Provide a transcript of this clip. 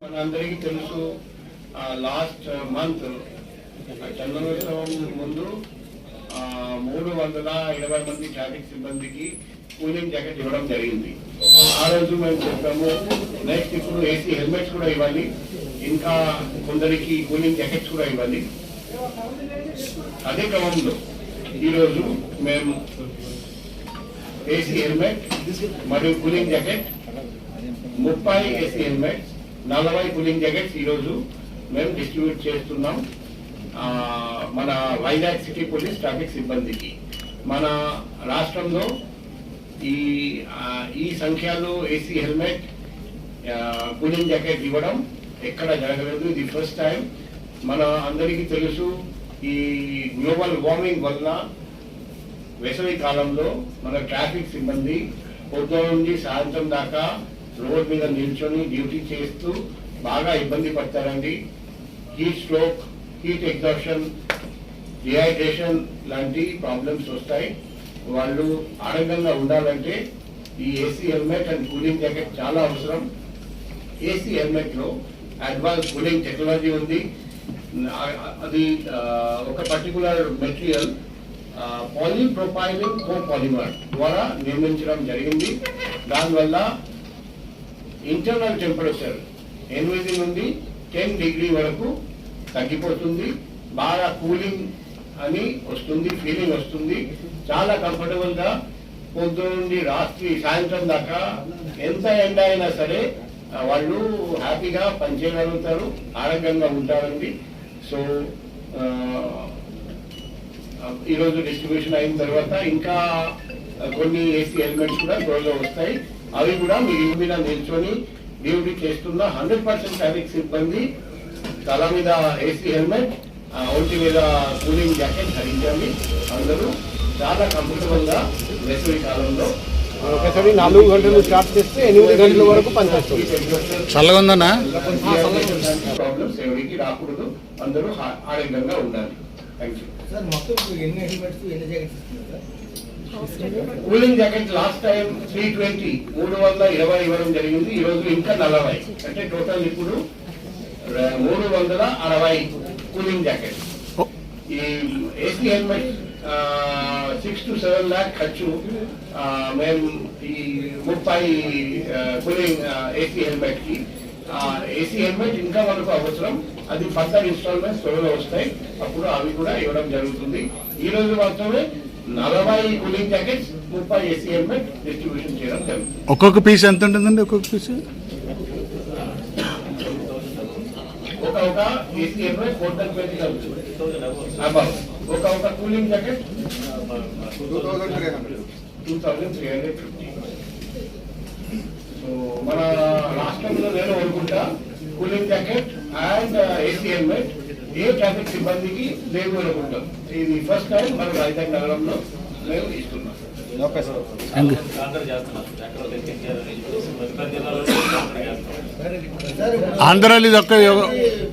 మనందరికీ తెలుసు last month చంద్రోత్సవం ముందు 320 మంది ట్రాఫిక్ సిబ్బందికి కూలింగ్ జాకెట్ ఇవ్వడం జరిగింది. ఆ రోజు మేము చెప్పాము నెక్స్ట్ ఇప్పుడు ఏసీ హెల్మెట్స్ కూడా ఇవ్వాలి, ఇంకా కొందరికి కూలింగ్ జాకెట్స్ కూడా ఇవ్వాలి. అదే క్రమంలో ఈరోజు మేము ఏసీ హెల్మెట్ మరియు cooling jacket 30 AC helmets 40 cooling jackets ఈరోజు మేము డిస్ట్రిబ్యూట్ చేస్తున్నాం మన వైజాగ్ సిటీ పోలీస్ ట్రాఫిక్ సిబ్బందికి. మన రాష్ట్రంలో ఈ సంఖ్యలో ఏసీ హెల్మెట్ కూలింగ్ జాకెట్ ఇవ్వడం ఎక్కడ జరగలేదు. ఇది ఫస్ట్ టైం. మన అందరికీ తెలుసు ఈ గ్లోబల్ వార్మింగ్ వల్ల వేసవి కాలంలో మన ట్రాఫిక్ సిబ్బంది పొద్దున నుండి సాయంత్రం దాకా రోడ్ మీద నిల్చొని డ్యూటీ చేస్తూ బాగా ఇబ్బంది పడతారండి. Heat stroke, heat exhaustion, dehydration లాంటి ప్రాబ్లమ్స్ వస్తాయి. వాళ్ళు ఆరోగ్యంగా ఉండాలంటే ఈ AC helmet and cooling jacket చాలా అవసరం. ఏసీ హెల్మెట్ లో అడ్వాన్స్ కూలింగ్ టెక్నాలజీ ఉంది. అది ఒక పర్టికులర్ మెటీరియల్ పాలీప్రొపైలిన్ కోపాలిమర్ ద్వారా నిర్మించడం జరిగింది. దానివల్ల ఇంటర్నల్ టెంపరేచర్ 8 నుండి 10 డిగ్రీ వరకు తగ్గిపోతుంది. బాగా కూలింగ్ అని వస్తుంది, ఫీలింగ్ వస్తుంది. చాలా కంఫర్టబుల్ గా పొద్దున నుండి రాత్రి సాయంత్రం దాకా ఎంత ఎండ అయినా సరే వాళ్ళు హ్యాపీగా పనిచేయగలుగుతారు, ఆరోగ్యంగా ఉంటారండి. సో ఈరోజు డిస్ట్రిబ్యూషన్ అయిన తర్వాత ఇంకా కొన్ని ఏసీ హెల్మెట్స్ కూడా త్వరలో వస్తాయి. అవి కూడా మీరు ఇంటి మీద నిల్చొని డ్యూటీ చేస్తున్న 100% ట్రాఫిక్ సిబ్బంది తల మీద ఏసీ హెల్మెట్, ఒంటి మీద కూలింగ్ జాకెట్ ధరించాలి. అందరూ చాలా కంఫర్టబుల్ గా వేసవి కాలంలో ఒకసారి 4 గంటలు స్టార్ట్ చేస్తే 8 గంటల వరకు పనిచేస్తుంది. చల్లగా ఉందన్నా. ప్రాబ్లమ్స్ ఎవరికి రాకూడదు, అందరూ ఆరోగ్యంగా ఉండాలి. Thank you. Cooling jacket last time 320 ఇవ్వడం జరిగింది. ఈ రోజు ఇంకా 40, అంటే టోటల్ ఇప్పుడు 360 కూలింగ్ జాకెట్. ఈ ఏసీ హెల్మెట్ 6 to 7 lakh ఖర్చు మేము ఈ 30 కూలింగ్ ఏసీ హెల్మెట్ కి. ఏసీ హెల్మెట్ ఇంకా మనకు అవసరం, అది ఫర్దర్ ఇన్స్టాల్మెంట్స్ త్వరలో వస్తాయి, అప్పుడు అవి కూడా ఇవ్వడం జరుగుతుంది. ఈ రోజు మాత్రమే 40 cooling jackets, 30 AC helmet distribution చేయడం జరుగుతుంది. ఒక్కొక్క పీస్ ఎంత ఉంటుందండి? ఒక్కొక్క పీస్ ఒక ఏసీ హెల్మెట్ 420 ఒక కూలింగ్ జాకెట్ 2350. సో మన రాష్ట్రంలో నేను అనుకుంటా cooling jacket and AC helmet A traffic సిబ్బందికి లేవు అనుకుంటాం. ఇది ఫస్ట్ టైం మన వైజాగ్ నగరంలో మేము ఇస్తున్నాం. ఆంధ్రాలో ఇది ఒక్క